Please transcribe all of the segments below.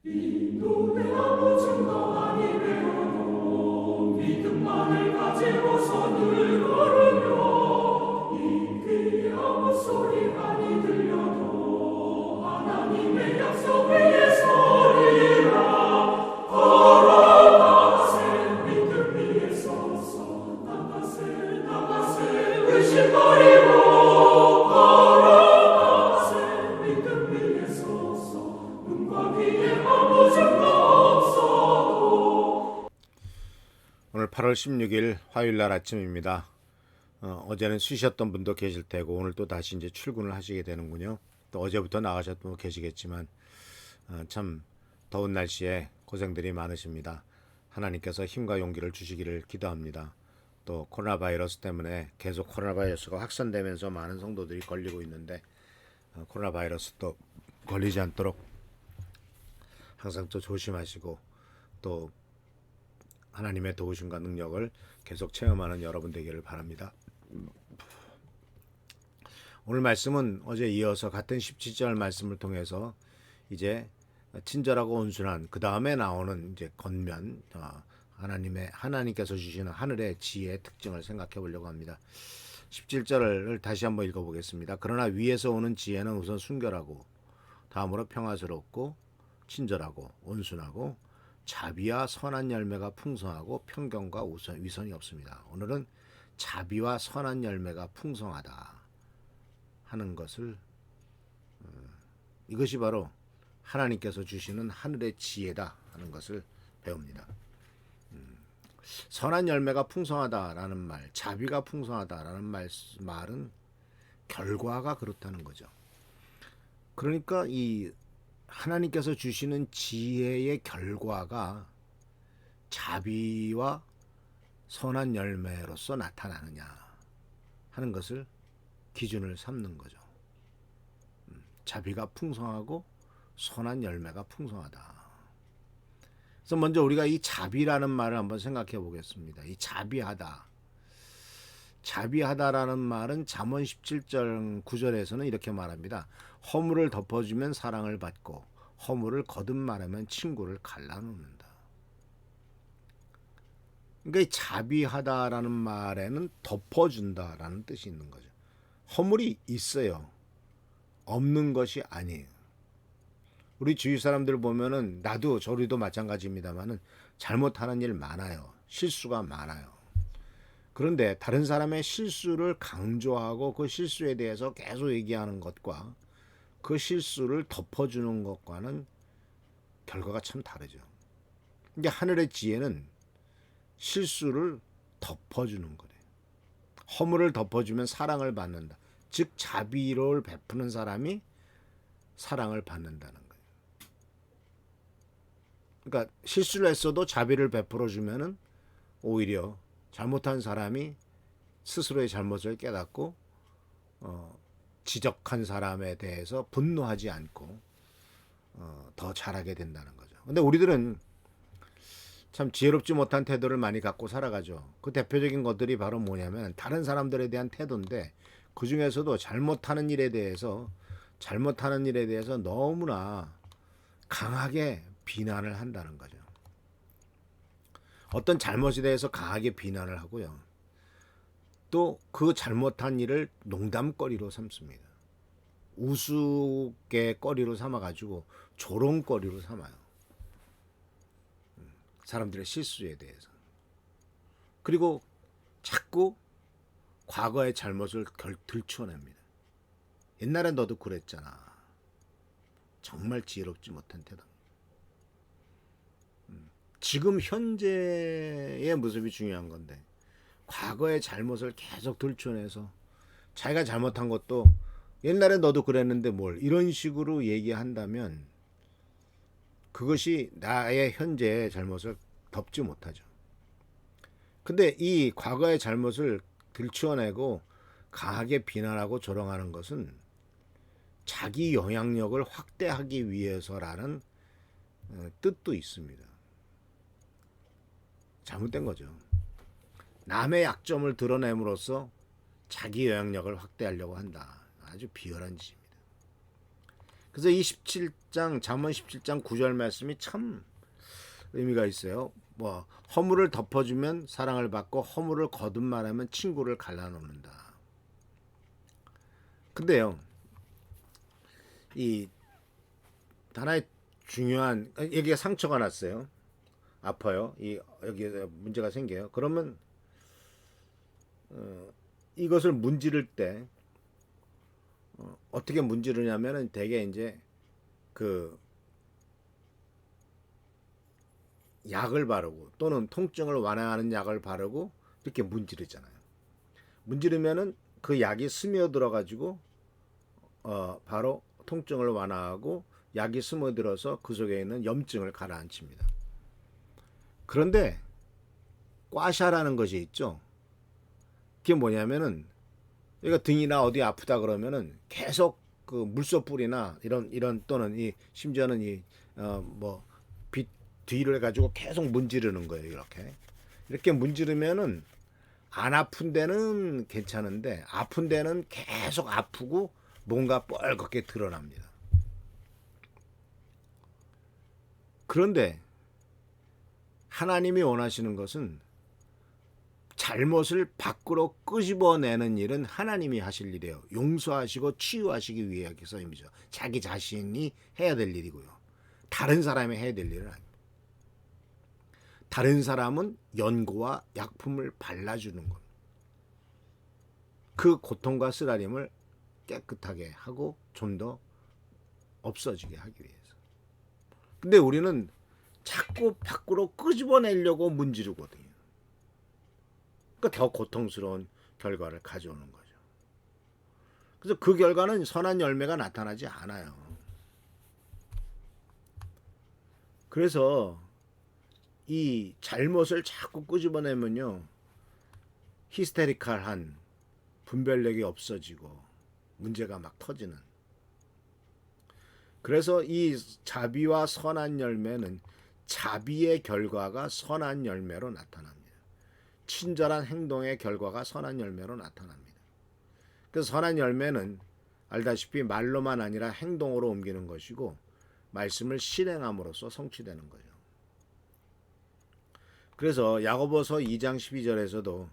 인도의 아무 증거 아니 되어도 믿음만을 가지고서 늘 걸으며 이 귀에 아무 소리 아니 들려도 하나님의 약속 위에 서리라. 걸어가세 믿음 위에 서서 나가세 의심 버리고 걸어가세 믿음 위에 서서 눈과 귀에 아무 증거 없어도. 오늘 8월 16일 화요일 날 아침입니다. 어제는 쉬셨던 분도 계실 테고 오늘 또 다시 이제 출근을 하시게 되는군요. 또 어제부터 나가셨던 분 계시겠지만 참 더운 날씨에 고생들이 많으십니다. 하나님께서 힘과 용기를 주시기를 기도합니다. 또 코로나 바이러스 때문에 계속 코로나 바이러스가 확산되면서 많은 성도들이 걸리고 있는데 코로나 바이러스도 걸리지 않도록 항상 또 조심하시고 또 하나님의 도우심과 능력을 계속 체험하는 여러분 되기를 바랍니다. 오늘 말씀은 어제 이어서 같은 17절 말씀을 통해서 이제 친절하고 온순한 그 다음에 나오는 이제 겉면 하나님께서 주시는 하늘의 지혜의 특징을 생각해 보려고 합니다. 17절을 다시 한번 읽어보겠습니다. 그러나 위에서 오는 지혜는 우선 순결하고 다음으로 평화스럽고 친절하고 온순하고 자비와 선한 열매가 풍성하고 편견과 위선이 없습니다. 오늘은 자비와 선한 열매가 풍성하다 하는 것을 이것이 바로 하나님께서 주시는 하늘의 지혜다 하는 것을 배웁니다. 선한 열매가 풍성하다라는 말, 자비가 풍성하다라는 말은 결과가 그렇다는 거죠. 그러니까 이 하나님께서 주시는 지혜의 결과가 자비와 선한 열매로서 나타나느냐 하는 것을 기준을 삼는 거죠. 자비가 풍성하고 선한 열매가 풍성하다. 그래서 먼저 우리가 이 자비라는 말을 한번 생각해 보겠습니다. 이 자비하다라는 말은 잠언 17절 9절에서는 이렇게 말합니다. 허물을 덮어주면 사랑을 받고 허물을 거듭 말하면 친구를 갈라놓는다. 그러니까 이 자비하다라는 말에는 덮어준다라는 뜻이 있는 거죠. 허물이 있어요. 없는 것이 아니에요. 우리 주위 사람들 보면은 나도 저리도 마찬가지입니다만은 잘못하는 일 많아요. 실수가 많아요. 그런데 다른 사람의 실수를 강조하고 그 실수에 대해서 계속 얘기하는 것과 그 실수를 덮어주는 것과는 결과가 참 다르죠. 이제 하늘의 지혜는 실수를 덮어주는 거래요. 허물을 덮어주면 사랑을 받는다. 즉 자비를 베푸는 사람이 사랑을 받는다는 거예요. 그러니까 실수를 했어도 자비를 베풀어 주면은 오히려 잘못한 사람이 스스로의 잘못을 깨닫고 지적한 사람에 대해서 분노하지 않고 더 잘하게 된다는 거죠. 근데 우리들은 참 지혜롭지 못한 태도를 많이 갖고 살아가죠. 그 대표적인 것들이 바로 뭐냐면 다른 사람들에 대한 태도인데 그 중에서도 잘못하는 일에 대해서 너무나 강하게 비난을 한다는 거죠. 어떤 잘못에 대해서 강하게 비난을 하고요. 또 그 잘못한 일을 농담거리로 삼습니다. 우스갯거리로 삼아가지고 조롱거리로 삼아요. 사람들의 실수에 대해서. 그리고 자꾸 과거의 잘못을 들추어냅니다. 옛날에 너도 그랬잖아. 정말 지혜롭지 못한 태도. 지금 현재의 모습이 중요한 건데 과거의 잘못을 계속 들춰내서 자기가 잘못한 것도 옛날에 너도 그랬는데 뭘 이런 식으로 얘기한다면 그것이 나의 현재의 잘못을 덮지 못하죠. 근데 이 과거의 잘못을 들추어내고 강하게 비난하고 조롱하는 것은 자기 영향력을 확대하기 위해서라는 뜻도 있습니다. 잘못된 거죠. 남의 약점을 드러냄으로써 자기 영향력을 확대하려고 한다. 아주 비열한 짓입니다. 그래서 이 17장 잠언 17장 9절 말씀이 참 의미가 있어요. 뭐 허물을 덮어주면 사랑을 받고 허물을 거듭말하면 친구를 갈라놓는다. 근데요, 이 하나의 중요한 여기에 상처가 났어요. 아파요. 이 여기에 문제가 생겨요. 그러면 이것을 문지를 때 어떻게 문지르냐면은 대개 이제 그 약을 바르고 또는 통증을 완화하는 약을 바르고 이렇게 문지르잖아요. 문지르면은 그 약이 스며들어 가지고 바로 통증을 완화하고 약이 스며들어서 그 속에 있는 염증을 가라앉힙니다. 그런데 꽈샤라는 것이 있죠. 그게 뭐냐면은 여기가 등이나 어디 아프다 그러면은 계속 그 물소뿌리나 이런 또는 이 심지어는 이뭐빛 뒤를 가지고 계속 문지르는 거예요. 이렇게 문지르면은 안 아픈 데는 괜찮은데 아픈 데는 계속 아프고 뭔가 뻘겋게 드러납니다. 그런데 하나님이 원하시는 것은 잘못을 밖으로 끄집어내는 일은 하나님이 하실 일이에요. 용서하시고 치유하시기 위해서입니다. 자기 자신이 해야 될 일이고요. 다른 사람이 해야 될 일은 아닙니다. 다른 사람은 연고와 약품을 발라주는 겁니다. 그 고통과 쓰라림을 깨끗하게 하고 좀 더 없어지게 하기 위해서. 근데 우리는 자꾸 밖으로 끄집어내려고 문지르거든요. 그러니까 더 고통스러운 결과를 가져오는 거죠. 그래서 그 결과는 선한 열매가 나타나지 않아요. 그래서 이 잘못을 자꾸 끄집어내면요, 히스테리칼한 분별력이 없어지고 문제가 막 터지는. 그래서 이 자비와 선한 열매는 자비의 결과가 선한 열매로 나타납니다. 친절한 행동의 결과가 선한 열매로 나타납니다. 그래서 선한 열매는 알다시피 말로만 아니라 행동으로 옮기는 것이고 말씀을 실행함으로써 성취되는 거죠. 그래서 야고보서 2장 12절에서도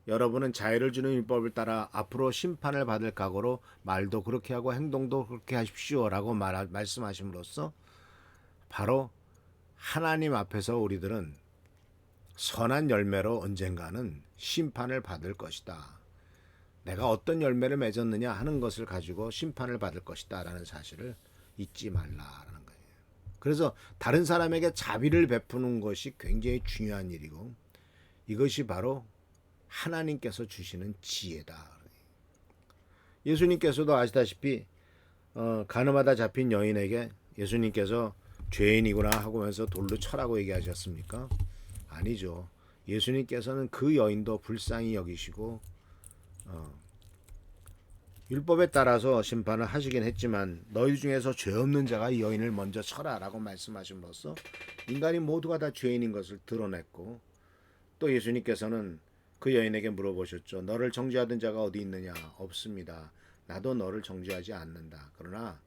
여러분은 자유를 주는 율법을 따라 앞으로 심판을 받을 각오로 말도 그렇게 하고 행동도 그렇게 하십시오라고 말씀하심으로써 바로 하나님 앞에서 우리들은 선한 열매로 언젠가는 심판을 받을 것이다. 내가 어떤 열매를 맺었느냐 하는 것을 가지고 심판을 받을 것이다 라는 사실을 잊지 말라라는 거예요. 그래서 다른 사람에게 자비를 베푸는 것이 굉장히 중요한 일이고 이것이 바로 하나님께서 주시는 지혜다. 예수님께서도 아시다시피 가늠하다 잡힌 여인에게 예수님께서 죄인이구나 하면서 돌로 쳐라고 얘기하셨습니까? 아니죠. 예수님께서는 그 여인도 불쌍히 여기시고 율법에 따라서 심판을 하시긴 했지만 너희 중에서 죄 없는 자가 이 여인을 먼저 쳐라라고 말씀하심으로써 인간이 모두가 다 죄인인 것을 드러냈고 또 예수님께서는 그 여인에게 물어보셨죠. 너를 정죄하던 자가 어디 있느냐? 없습니다. 나도 너를 정죄하지 않는다. 그러나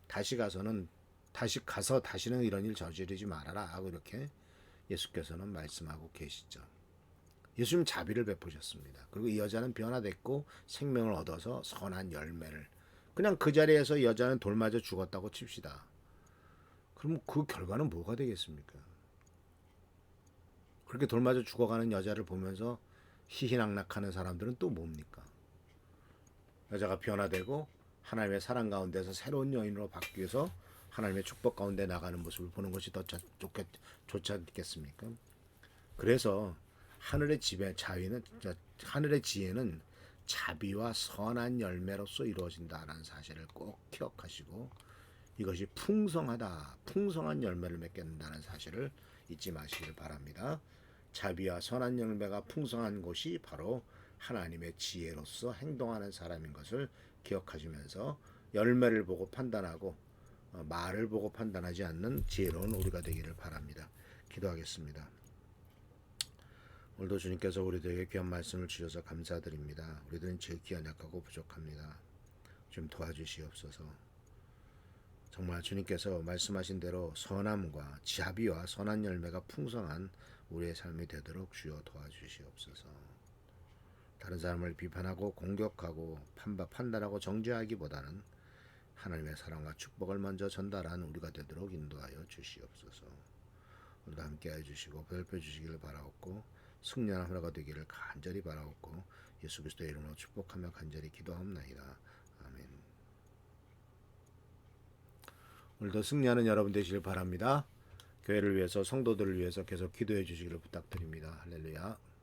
다시 가서 다시는 이런 일 저지르지 말아라 하고 이렇게 예수께서는 말씀하고 계시죠. 예수님 자비를 베푸셨습니다. 그리고 이 여자는 변화됐고 생명을 얻어서 선한 열매를 그냥 그 자리에서 여자는 돌 맞아 죽었다고 칩시다. 그럼 그 결과는 뭐가 되겠습니까? 그렇게 돌 맞아 죽어가는 여자를 보면서 희희낙낙하는 사람들은 또 뭡니까? 여자가 변화되고 하나님의 사랑 가운데서 새로운 여인으로 바뀌어서 하나님의 축복 가운데 나가는 모습을 보는 것이 더 좋지 않겠습니까? 그래서 하늘의 지혜는 자비와 선한 열매로서 이루어진다라는 사실을 꼭 기억하시고 이것이 풍성한 열매를 맺게 된다는 사실을 잊지 마시길 바랍니다. 자비와 선한 열매가 풍성한 곳이 바로 하나님의 지혜로서 행동하는 사람인 것을 기억하시면서 열매를 보고 판단하고 말을 보고 판단하지 않는 지혜로운 우리가 되기를 바랍니다. 기도하겠습니다. 오늘도 주님께서 우리들에게 귀한 말씀을 주셔서 감사드립니다. 우리들은 지극히 연약하고 부족합니다. 좀 도와주시옵소서. 정말 주님께서 말씀하신 대로 선함과 자비와 선한 열매가 풍성한 우리의 삶이 되도록 주여 도와주시옵소서. 다른 사람을 비판하고 공격하고 판단하고 정죄하기보다는 하나님의 사랑과 축복을 먼저 전달한 우리가 되도록 인도하여 주시옵소서. 오늘도 함께해 주시고 보살펴 주시기를 바라옵고 승리하는 하루가 되기를 간절히 바라옵고 예수 그리스도의 이름으로 축복하며 간절히 기도하옵나이다. 아멘. 오늘도 승리하는 여러분 되시길 바랍니다. 교회를 위해서 성도들을 위해서 계속 기도해 주시기를 부탁드립니다. 할렐루야.